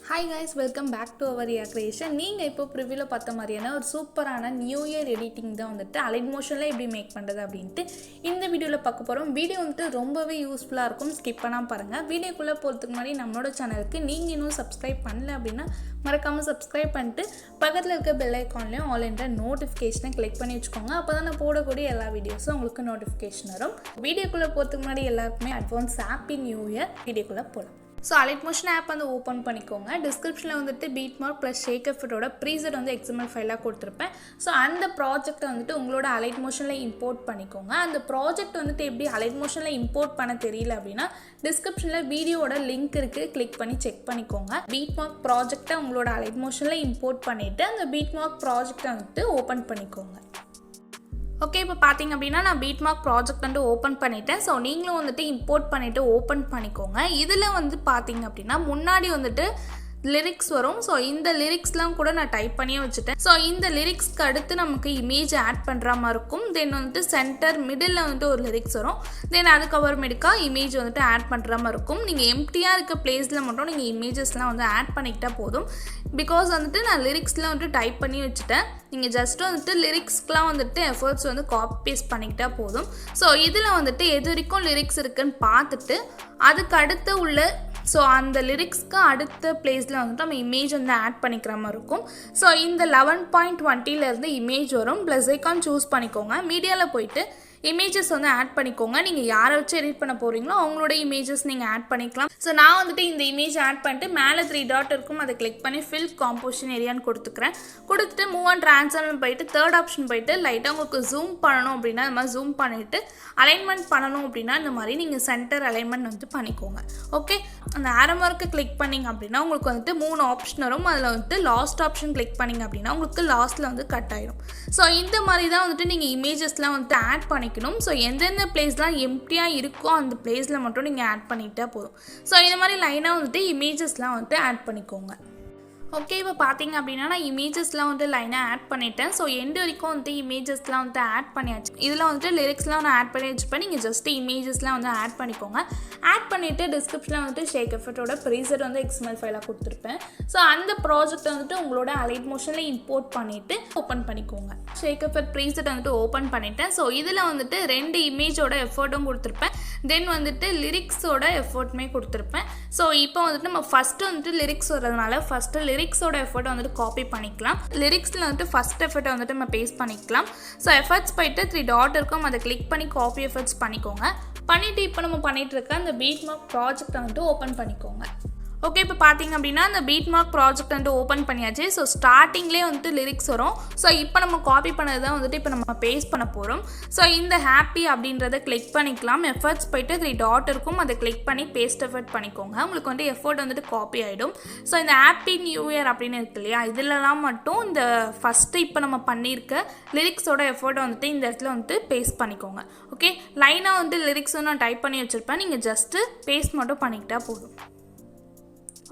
Hi guys, welcome back to our RIYA creation. நீங்கள் இப்போ ப்ரிவியூல பார்த்த மாதிரியான ஒரு சூப்பரான நியூ இயர் எடிட்டிங் தான் வந்துட்டு அலைட் மோஷனில் எப்படி மேக் பண்ணுறது அப்படின்ட்டு இந்த வீடியோவில் பார்க்க போகிறோம். வீடியோ வந்துட்டு ரொம்பவே யூஸ்ஃபுல்லாக இருக்கும், ஸ்கிப் பண்ணாமல் பாருங்கள். வீடியோக்குள்ளே போகிறதுக்கு முன்னாடி நம்மளோட சேனலுக்கு நீங்கள் இன்னும் சப்ஸ்கிரைப் பண்ணல அப்படின்னா மறக்காமல் சப்ஸ்கிரைப் பண்ணிட்டு பக்கத்தில் இருக்க பெல் ஐக்கான்லேயும் ஆல் என்ற நோட்டிஃபிகேஷனை கிளிக் பண்ணி வச்சுக்கோங்க. அப்போ தான் நான் போடக்கூடிய எல்லா வீடியோஸும் உங்களுக்கு நோட்டிஃபிகேஷன் வரும். வீடியோக்குள்ளே போகிறதுக்கு முன்னாடி எல்லாருக்குமே அட்வான்ஸ் ஹாப்பி நியூ இயர். வீடியோக்குள்ளே போகலாம். ஸோ அலைட் மோஷன் ஆப் வந்து ஓப்பன் பண்ணிக்கோங்க. டிஸ்கிரிப்ஷனில் வந்துட்டு பீட் மார்க் ப்ளஸ் ஷேக் எஃபெக்ட்டோட ப்ரீசெட் வந்து XML ஃபைலாக கொடுத்துருப்பேன். ஸோ அந்த ப்ராஜெக்ட்டை வந்துட்டு உங்களோட அலைட் மோஷனில் இம்போர்ட் பண்ணிக்கோங்க. அந்த ப்ராஜெக்ட் வந்துட்டு எப்படி அலைட் மோஷனில் இம்போர்ட் பண்ண தெரியல அப்படின்னா டிஸ்கிரிப்ஷனில் வீடியோட லிங்க் இருக்குது, கிளிக் பண்ணி செக் பண்ணிக்கோங்க. பீட் மார்க் ப்ராஜெக்டை உங்களோட அலைட் மோஷனில் இம்போர்ட் பண்ணிவிட்டு அந்த பீட் மார்க் ப்ராஜெக்டை வந்துட்டு ஓப்பன் பண்ணிக்கோங்க. ஓகே, இப்போ பார்த்தீங்க அப்படின்னா நான் பீட் மார்க் ப்ராஜெக்ட் வந்து ஓப்பன் பண்ணிட்டேன். ஸோ நீங்களும் வந்துட்டு இம்போர்ட் பண்ணிவிட்டு ஓப்பன் பண்ணிக்கோங்க. இதில் வந்து பார்த்தீங்க அப்படின்னா முன்னாடி வந்துட்டு லிரிக்ஸ் வரும். ஸோ இந்த லிரிக்ஸ்லாம் கூட நான் டைப் பண்ணியே வச்சுட்டேன். ஸோ இந்த லிரிக்ஸ்க்கு அடுத்து நமக்கு இமேஜ் ஆட் பண்ணுற மாதிரி இருக்கும். தென் வந்துட்டு சென்டர் மிடில் வந்துட்டு ஒரு லிரிக்ஸ் வரும். தென் அதுக்கப்புறமேட்டுக்கா இமேஜ் வந்துட்டு ஆட் பண்ணுற மாதிரி இருக்கும். நீங்கள் எம்டியாக இருக்க பிளேஸில் மட்டும் நீங்கள் இமேஜஸ்லாம் வந்து ஆட் பண்ணிக்கிட்டால் போதும். பிகாஸ் வந்துட்டு நான் லிரிக்ஸ்லாம் வந்துட்டு டைப் பண்ணி வச்சுட்டேன். நீங்கள் ஜஸ்ட்டு வந்துட்டு லிரிக்ஸ்க்கெலாம் வந்துட்டு எஃபர்ட்ஸ் வந்து காப்பி பேஸ்ட் பண்ணிக்கிட்டால் போதும். ஸோ இதில் வந்துட்டு எது வரைக்கும் லிரிக்ஸ் இருக்குன்னு பார்த்துட்டு அதுக்கு அடுத்து உள்ள ஸோ அந்த லிரிக்ஸ்க்கு அடுத்த பிளேஸில் வந்துட்டு நம்ம இமேஜ் வந்து ஆட் பண்ணிக்கிற மாதிரி இருக்கும். ஸோ இந்த 11.20 இமேஜ் வரும். ப்ளஸ் ஐக்கான் சூஸ் பண்ணிக்கோங்க. மீடியாவில் போயிட்டு இமேஜஸ் வந்து ஆட் பண்ணிக்கோங்க. நீங்கள் யாரை வச்சு எடிட் பண்ண போகிறீங்களோ அவங்களோட இமேஜஸ் நீங்கள் ஆட் பண்ணிக்கலாம். ஸோ நான் வந்துட்டு இந்த இமேஜ் ஆட் பண்ணிட்டு மேலே 3 டாட் இருக்கும், அதை கிளிக் பண்ணி ஃபில் காம்போசிஷன் ஏரியான்னு கொடுத்துக்கிறேன். கொடுத்துட்டு மூவ் அண்ட் ட்ரான்ஸ்ஃபார்ம் போயிட்டு தேர்ட் ஆப்ஷன் போயிட்டு லைட்டாக உங்களுக்கு ஜூம் பண்ணணும் அப்படின்னா இந்த மாதிரி ஜூம் பண்ணிவிட்டு அலைன்மெண்ட் பண்ணணும் அப்படின்னா இந்த மாதிரி நீங்கள் சென்டர் அலைன்மெண்ட் வந்து பண்ணிக்கோங்க. ஓகே, அந்த ஆரோ மார்க்கை கிளிக் பண்ணிங்க அப்படின்னா உங்களுக்கு வந்துட்டு 3 ஆப்ஷன் வரும். அதில் வந்துட்டு லாஸ்ட் ஆப்ஷன் கிளிக் பண்ணிங்க அப்படின்னா உங்களுக்கு லாஸ்ட்டில் வந்து கட் ஆகிடும். ஸோ இந்த மாதிரி தான் வந்துட்டு நீங்கள் இமேஜஸ்லாம் வந்துட்டு ஆட் பண்ணிக்கணும். ஸோ எந்தெந்த பிளேஸ்லாம் எம்டியாக இருக்கோ அந்த பிளேஸில் மட்டும் நீங்கள் ஆட் பண்ணிக்கிட்டால் போதும். ஸோ இந்த மாதிரி லைனாக வந்துட்டு இமேஜஸ்லாம் வந்துட்டு ஆட் பண்ணிக்கோங்க. ஓகே, இப்போ பார்த்தீங்க அப்படின்னா நான் இமேஜஸ்லாம் வந்துட்டு லைனாக ஆட் பண்ணிட்டேன். ஸோ எண்டு வரைக்கும் வந்துட்டு இமேஜஸ்லாம் வந்துட்டு ஆட் பண்ணியாச்சு. இதில் வந்துட்டு லிரிக்ஸ்லாம் நான் ஆட் பண்ணி வச்சுப்பேன். நீங்கள் ஜஸ்ட்டு இமேஜஸ்லாம் வந்து ஆட் பண்ணிக்கோங்க. ஆட் பண்ணிவிட்டு டிஸ்கிரிப்ஷனில் வந்துட்டு ஷேக் எஃபெக்ட்டோட ப்ரீசெட் வந்து XML ஃபைலாக கொடுத்துருப்பேன். ஸோ அந்த ப்ராஜெக்ட் வந்துட்டு உங்களோட அலைட் மோஷனில் இம்போர்ட் பண்ணிவிட்டு ஓப்பன் பண்ணிக்கோங்க. ஷேக் எஃபெக்ட் ப்ரீசெட் வந்துட்டு ஓப்பன் பண்ணிட்டேன். ஸோ இதில் வந்துட்டு 2 இமேஜோட எஃபர்ட்டும் கொடுத்துருப்பேன். தென் வந்துட்டு லிரிக்ஸோட எஃபர்ட்டுமே கொடுத்துருப்பேன். ஸோ இப்போ வந்துட்டு நம்ம ஃபஸ்ட்டு வந்துட்டு லிரிக்ஸ் வரதுனால ஃபஸ்ட்டு லிரிக்ஸோட எஃபர்ட்டை வந்துட்டு காப்பி பண்ணிக்கலாம். லிரிக்ஸில் வந்துட்டு ஃபஸ்ட் எஃபர்ட்டை வந்துட்டு நம்ம பேஸ்ட் பண்ணிக்கலாம். ஸோ எஃபர்ட்ஸ் போயிட்டு 3 டாட் இருக்கும், அதை கிளிக் பண்ணி காப்பி எஃபர்ட்ஸ் பண்ணிக்கோங்க. பண்ணிவிட்டு இப்போ நம்ம பண்ணிகிட்டு இருக்க அந்த பீட் மார்க் ப்ராஜெக்டை வந்துட்டு ஓப்பன் பண்ணிக்கோங்க. ஓகே, இப்போ பார்த்தீங்க அப்படின்னா அந்த பீட் மார்க் ப்ராஜெக்ட் வந்துட்டு ஓப்பன் பண்ணியாச்சு. ஸோ ஸ்டார்டிங்லேயே வந்துட்டு லிரிக்ஸ் வரும். ஸோ இப்போ நம்ம காப்பி பண்ணது தான் வந்துட்டு இப்போ நம்ம பேஸ்ட் பண்ண போகிறோம். ஸோ இந்த ஹாப்பி அப்படின்றத கிளிக் பண்ணிக்கலாம். எஃபர்ட்ஸ் போயிட்டு 3 டாட் இருக்கும், அதை கிளிக் பண்ணி பேஸ்ட் எஃபர்ட் பண்ணிக்கோங்க. உங்களுக்கு வந்துட்டு எஃபர்ட் வந்துட்டு காப்பி ஆகிடும். ஸோ இந்த ஹாப்பி நியூ இயர் அப்படின்னு இருக்கு இல்லையா, இதிலலாம் மட்டும் இந்த ஃபஸ்ட்டு இப்போ நம்ம பண்ணியிருக்க லிரிக்ஸோட எஃபர்ட்டை வந்துட்டு இந்த இடத்துல வந்துட்டு பேஸ்ட் பண்ணிக்கோங்க. ஓகே, லைனாக வந்துட்டு லிரிக்ஸ் நான் டைப் பண்ணி வச்சுருப்பேன். நீங்கள் ஜஸ்ட்டு பேஸ்ட் மட்டும் பண்ணிக்கிட்டால் போதும்.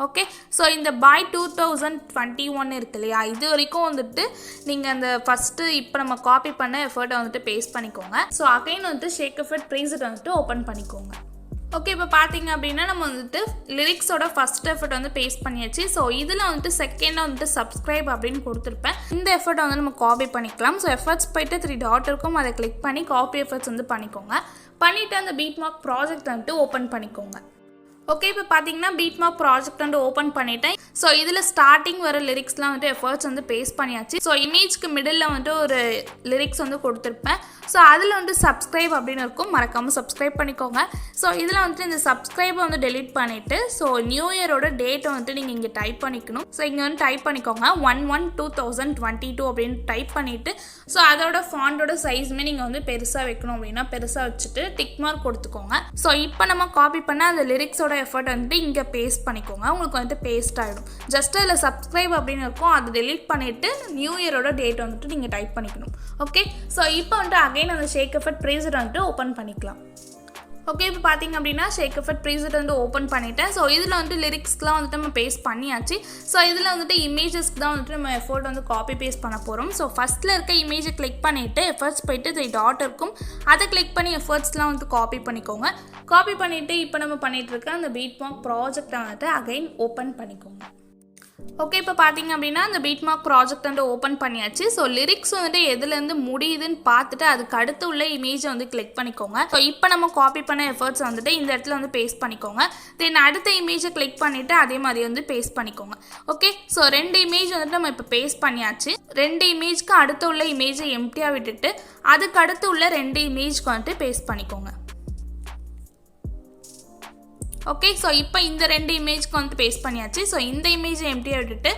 ஓகே, ஸோ இந்த பை 2021 இருக்கு இல்லையா, இது வரைக்கும் வந்துட்டு நீங்கள் அந்த ஃபஸ்ட்டு இப்போ நம்ம காப்பி பண்ண எஃபர்ட்டை வந்துட்டு பேஸ்ட் பண்ணிக்கோங்க. ஸோ அகைன் வந்துட்டு ஷேக் எஃபெக்ட் ப்ரீசெட் வந்துட்டு ஓப்பன் பண்ணிக்கோங்க. ஓகே, இப்போ பார்த்தீங்க அப்படின்னா நம்ம வந்துட்டு லிரிக்ஸோட ஃபஸ்ட் எஃபர்ட் வந்து பேஸ்ட் பண்ணியாச்சு. ஸோ இதில் வந்துட்டு செகண்டாக வந்துட்டு சப்ஸ்கிரைப் அப்படின்னு கொடுத்துருப்பேன். இந்த எஃபர்ட்டை வந்து நம்ம காப்பி பண்ணிக்கலாம். ஸோ எஃபர்ட்ஸ் போயிட்டு 3 டாட் இருக்கும், அதை கிளிக் பண்ணி காப்பி எஃபர்ட்ஸ் வந்து பண்ணிக்கோங்க. பண்ணிவிட்டு அந்த பீட் மார்க் ப்ராஜெக்ட் வந்துட்டு ஓப்பன் பண்ணிக்கோங்க. ஓகே, இப்போ பார்த்தீங்கன்னா பீட் மார்க் ப்ராஜெக்ட் வந்து ஓப்பன் பண்ணிட்டேன். ஸோ இதில் ஸ்டார்டிங் வர லிரிக்ஸ்லாம் வந்துட்டு எஃபர்ட்ஸ் வந்து பேஸ்ட் பண்ணியாச்சு. ஸோ இமேஜ்க்கு மிடில் வந்துட்டு ஒரு லிரிக்ஸ் வந்து கொடுத்துருப்பேன். ஸோ அதில் வந்து சப்ஸ்கிரைப் அப்படின்னு இருக்கும், மறக்காமல் சப்ஸ்கிரைப் பண்ணிக்கோங்க. ஸோ இதில் வந்துட்டு இந்த சப்ஸ்கிரைபை வந்து டெலிட் பண்ணிவிட்டு ஸோ நியூ இயரோட டேட்டை வந்துட்டு நீங்கள் இங்கே டைப் பண்ணிக்கணும். ஸோ இங்கே வந்து டைப் பண்ணிக்கோங்க 1/1/2022 அப்படின்னு டைப் பண்ணிவிட்டு ஸோ அதோட ஃபாண்டோட சைஸுமே நீங்கள் வந்து பெருசாக வைக்கணும் அப்படின்னா பெருசாக வச்சுட்டு டிக் மார்க் கொடுத்துக்கோங்க. ஸோ இப்போ நம்ம காப்பி பண்ண அந்த லிரிக்ஸோட எஃபர்ட் வந்துட்டு இங்கே பேஸ்ட் பண்ணிக்கோங்க. உங்களுக்கு வந்துட்டு பேஸ்ட் ஆகிடும். ஜஸ்ட் அதில் சப்ஸ்கிரைப் அப்படின்னு இருக்கும், அதை டெலிட் பண்ணிவிட்டு நியூ இயரோட டேட் வந்துட்டு நீங்கள் டைப் பண்ணிக்கணும். ஓகே, ஸோ இப்போ வந்துட்டு அகைன் அந்த ஷேக் எஃபெக்ட் ப்ரீசெட் வந்துட்டு ஓப்பன் பண்ணிக்கலாம். ஓகே, இப்போ பார்த்தீங்க அப்படின்னா ஷேக் எஃபெக்ட் ப்ரீசெட் வந்து ஓப்பன் பண்ணிட்டேன். ஸோ இதில் வந்துட்டு லிரிக்ஸ்க்குலாம் வந்துட்டு நம்ம பேஸ்ட் பண்ணியாச்சு. ஸோ இதில் வந்துட்டு இமேஜஸ்க்கு தான் வந்துட்டு நம்ம எஃபோர்ட் வந்து காப்பி பேஸ்ட் பண்ண போகிறோம். ஸோ ஃபஸ்ட்டில் இருக்க இமேஜை கிளிக் பண்ணிவிட்டு எஃபர்ட்ஸ் போய்ட்டு 3 டாட் இருக்கும், அதை கிளிக் பண்ணி எஃபர்ட்ஸ்லாம் வந்து காப்பி பண்ணிக்கோங்க. காப்பி பண்ணிவிட்டு இப்போ நம்ம பண்ணிகிட்டு இருக்க அந்த பீட் மார்க் ப்ராஜெக்டை வந்துட்டு அகைன் ஓப்பன் பண்ணிக்கோங்க. ஓகே, இப்போ பார்த்தீங்க அப்படின்னா அந்த பீட் மார்க் ப்ராஜெக்ட் வந்து ஓப்பன் பண்ணியாச்சு. ஸோ லிரிக்ஸ் வந்துட்டு எதுலேருந்து முடியுதுன்னு பார்த்துட்டு அதுக்கு அடுத்து உள்ள இமேஜை வந்து கிளிக் பண்ணிக்கோங்க. ஸோ இப்போ நம்ம காப்பி பண்ண எஃபர்ட்ஸ் வந்துட்டு இந்த இடத்துல வந்து பேஸ்ட் பண்ணிக்கோங்க. தென் அடுத்த இமேஜை கிளிக் பண்ணிவிட்டு அதே மாதிரி வந்து பேஸ்ட் பண்ணிக்கோங்க. ஓகே, ஸோ 2 இமேஜ் வந்துட்டு நம்ம இப்போ பேஸ்ட் பண்ணியாச்சு. 2 இமேஜ்க்கு அடுத்து உள்ள இமேஜை எம்டியாக விட்டுட்டு அதுக்கு அடுத்து உள்ள 2 இமேஜ்க்கு வந்துட்டு பேஸ்ட் பண்ணிக்கோங்க. ஓகே, ஸோ இப்போ இந்த 2 இமேஜ்க்கு வந்து பேஸ்ட் பண்ணியாச்சு. ஸோ இந்த இமேஜை எம்டியாக விட்டுட்டு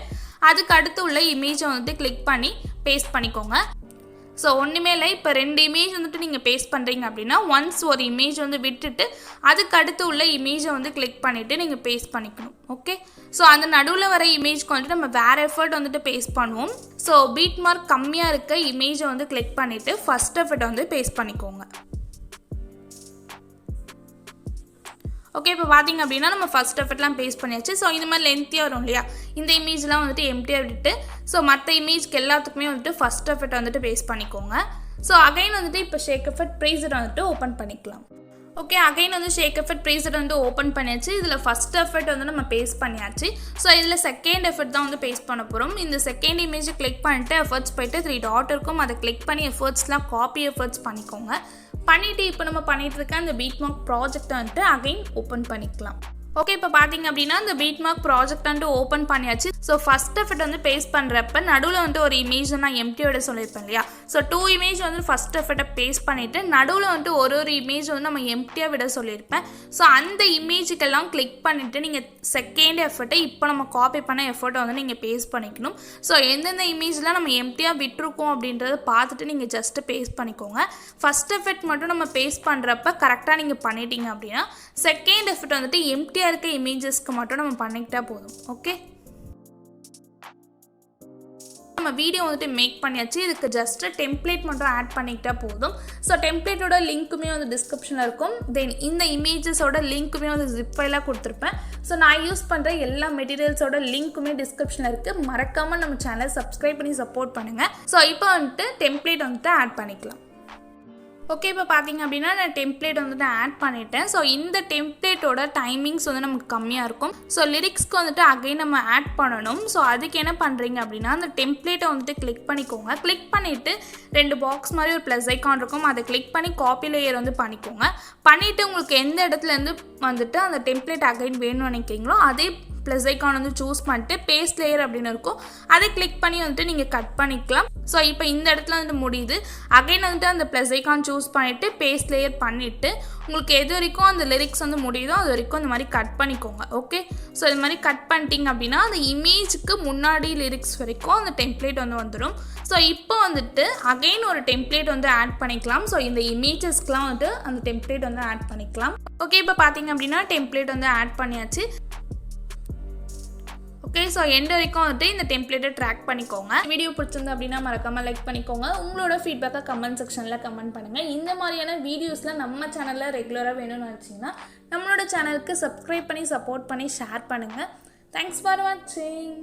அதுக்கு அடுத்து உள்ள இமேஜை வந்து கிளிக் பண்ணி பேஸ்ட் பண்ணிக்கோங்க. ஸோ ஒன்றுமே இல்லை, இப்போ 2 இமேஜ் வந்துட்டு நீங்கள் பேஸ்ட் பண்ணுறீங்க அப்படின்னா ஒன்ஸ் ஒரு இமேஜ் வந்து விட்டுட்டு அதுக்கு அடுத்து உள்ள இமேஜை வந்து கிளிக் பண்ணிவிட்டு நீங்கள் பேஸ்ட் பண்ணிக்கணும். ஓகே, ஸோ அந்த நடுவில் வர இமேஜ்க்கு வந்துட்டு நம்ம வேறு எஃபர்ட் வந்துட்டு பேஸ்ட் பண்ணுவோம். ஸோ பீட் மார்க் கம்மியாக இருக்க இமேஜை வந்து கிளிக் பண்ணிவிட்டு ஃபஸ்ட் எஃபர்ட் வந்து பேஸ்ட் பண்ணிக்கோங்க. ஓகே, இப்போ பார்த்தீங்க அப்படின்னா நம்ம ஃபஸ்ட் எஃபர்ட்லாம் பேஸ்ட் பண்ணியாச்சு. ஸோ இந்த மாதிரி லென்த்தியாக வரும் இல்லையா, இந்த இமேஜ்லாம் வந்துட்டு எம்டியாக விட்டுட்டு ஸோ மற்ற இமேஜ்க்கு எல்லாத்துக்குமே வந்துட்டு ஃபஸ்ட் எஃபர்ட் வந்துட்டு பேஸ்ட் பண்ணிக்கோங்க. ஸோ அகைன் வந்துட்டு இப்போ ஷேக் எஃபெக்ட் ப்ரீசெட் வந்துட்டு ஓப்பன் பண்ணிக்கலாம். ஓகே, அகைன் வந்து ஷேக் எஃபெக்ட் ப்ரீசெட் வந்து ஓப்பன் பண்ணியாச்சு. இதில் ஃபஸ்ட் எஃபெக்ட் வந்து நம்ம பேஸ்ட் பண்ணியாச்சு. ஸோ இதில் செகண்ட் எஃபெக்ட் தான் வந்து பேஸ்ட் பண்ண போகிறோம். இந்த செகண்ட் இமேஜை கிளிக் பண்ணிட்டு எஃபர்ட்ஸ் போய்ட்டு 3 டாட் இருக்கும், அதை கிளிக் பண்ணி எஃபர்ட்ஸ்லாம் காப்பி எஃபர்ட்ஸ் பண்ணிக்கோங்க. பண்ணிவிட்டு இப்போ நம்ம பண்ணிகிட்டு இருக்க அந்த பீட் மார்க் ப்ராஜெக்டை வந்துட்டு அகைன் ஓப்பன் பண்ணிக்கலாம். ஓகே, இப்போ பார்த்தீங்க அப்படின்னா இந்த பீட் மார்க் ப்ராஜெக்ட் வந்துட்டு ஓப்பன் பண்ணியாச்சு. ஸோ ஃபஸ்ட் எஃபெக்ட் வந்து பேஸ்ட் பண்ணுறப்ப நடுவில் வந்து ஒரு இமேஜ் நான் எம்டியோட சொல்லியிருப்பேன் இல்லையா. ஸோ 2 இமேஜ் வந்து ஃபஸ்ட் எஃபெக்டை பேஸ்ட் பண்ணிவிட்டு நடுவில் வந்துட்டு ஒரு இமேஜ் வந்து நம்ம எம்டியாக விட சொல்லியிருப்பேன். ஸோ அந்த இமேஜுக்கெல்லாம் கிளிக் பண்ணிவிட்டு நீங்கள் செகண்ட் எஃபெக்ட்டை இப்போ நம்ம காப்பி பண்ண எஃபெக்ட்டை வந்து நீங்கள் பேஸ்ட் பண்ணிக்கணும். ஸோ எந்தெந்த இமேஜ்லாம் நம்ம எம்டியாக விட்டுருக்கோம் அப்படின்றத பார்த்துட்டு நீங்கள் ஜஸ்ட்டு பேஸ்ட் பண்ணிக்கோங்க. ஃபஸ்ட் எஃபெக்ட் மட்டும் நம்ம பேஸ்ட் பண்ணுறப்ப கரெக்டாக நீங்கள் பண்ணிட்டீங்க அப்படின்னா செகண்ட் எஃபெக்ட் வந்துட்டு எம்டியாக இருக்க இமேஜஸ்க்கு மட்டும் நம்ம பண்ணிக்கிட்டா போதும். ஓகே, நம்ம வீடியோ வந்துட்டு மேக் பண்ணியாச்சு. இதுக்கு ஜஸ்ட் டெம்ப்ளேட் மட்டும் ஆட் பண்ணிக்கிட்டா போதும். ஸோ டெம்ப்ளேட்டோட லிங்க்குமே வந்து டிஸ்கிரிப்ஷனில் இருக்கும். தென் இந்த இமேஜஸோட லிங்க்குமே வந்து ஜிப் ஃபைலாக கொடுத்துருப்பேன். ஸோ நான் யூஸ் பண்ணுற எல்லா மெட்டீரியல்ஸோட லிங்க்குமே டிஸ்கிரிப்ஷனில் இருக்குது. மறக்காமல் நம்ம சேனலை சப்ஸ்கிரைப் பண்ணி சப்போர்ட் பண்ணுங்கள். ஸோ இப்போ வந்துட்டு டெம்ப்ளேட் வந்துட்டு ஆட் பண்ணிக்கலாம். ஓகே, இப்போ பார்த்தீங்க அப்படின்னா நான் டெம்ப்ளேட் வந்துட்டு ஆட் பண்ணிட்டேன். ஸோ இந்த டெம்ப்ளேட்டோட டைமிங்ஸ் வந்து நமக்கு கம்மியாக இருக்கும். ஸோ லிரிக்ஸ்க்கு வந்துட்டு அகைன் நம்ம ஆட் பண்ணணும். ஸோ அதுக்கு என்ன பண்ணுறீங்க அப்படின்னா அந்த டெம்ப்ளேட்டை வந்துட்டு கிளிக் பண்ணிக்கோங்க. கிளிக் பண்ணிவிட்டு 2 பாக்ஸ் மாதிரி ஒரு ப்ளஸ் ஐக்கான் இருக்கும், அதை கிளிக் பண்ணி காப்பி லேயர் வந்து பண்ணிக்கோங்க. பண்ணிவிட்டு உங்களுக்கு எந்த இடத்துலேருந்து வந்துட்டு அந்த டெம்ப்ளேட் அகைன் வேணும்னு நினைக்கிறீங்களோ அதே ப்ளஸ் ஐக்கான் வந்து சூஸ் பண்ணிட்டு பேஸ்ட் லேயர் அப்படின்னு இருக்கும், அதை கிளிக் பண்ணி வந்துட்டு நீங்கள் கட் பண்ணிக்கலாம். ஸோ இப்போ இந்த இடத்துல வந்து முடியுது. அகைன் வந்துட்டு அந்த ப்ளஸ் ஐக்கான் சூஸ் பண்ணிவிட்டு பேஸ்ட் லேயர் பண்ணிவிட்டு உங்களுக்கு எது வரைக்கும் அந்த லிரிக்ஸ் வந்து முடியுதோ அது வரைக்கும் இந்த மாதிரி கட் பண்ணிக்கோங்க. ஓகே, ஸோ இது மாதிரி கட் பண்ணிட்டீங்க அப்படின்னா அந்த இமேஜுக்கு முன்னாடி லிரிக்ஸ் வரைக்கும் அந்த டெம்ப்ளேட் வந்து வந்துடும். ஸோ இப்போ வந்துட்டு அகைன் ஒரு டெம்ப்ளேட் வந்து ஆட் பண்ணிக்கலாம். ஸோ இந்த இமேஜஸ்க்குலாம் வந்துட்டு அந்த டெம்ப்ளேட் வந்து ஆட் பண்ணிக்கலாம். ஓகே, இப்போ பார்த்தீங்க அப்படின்னா டெம்ப்ளேட் வந்து ஆட் பண்ணியாச்சு. ஓகே, ஸோ எண்ட் வரைக்கும் வந்துட்டு இந்த டெம்ப்ளேட்டை ட்ராக் பண்ணிக்கோங்க. வீடியோ பிடிச்சிருந்து அப்படின்னா மறக்காமல் லைக் பண்ணிக்கோங்க. உங்களோட ஃபீட்பேக்கை கமெண்ட் செக்ஷனில் கமெண்ட் பண்ணுங்கள். இந்த மாதிரியான வீடியோஸ்லாம் நம்ம சேனலில் ரெகுலராக வேணும்னு நினச்சிங்கன்னா நம்மளோட சேனலுக்கு சப்ஸ்கிரைப் பண்ணி சப்போர்ட் பண்ணி ஷேர் பண்ணுங்கள். தேங்க்ஸ் ஃபார் வாட்சிங்.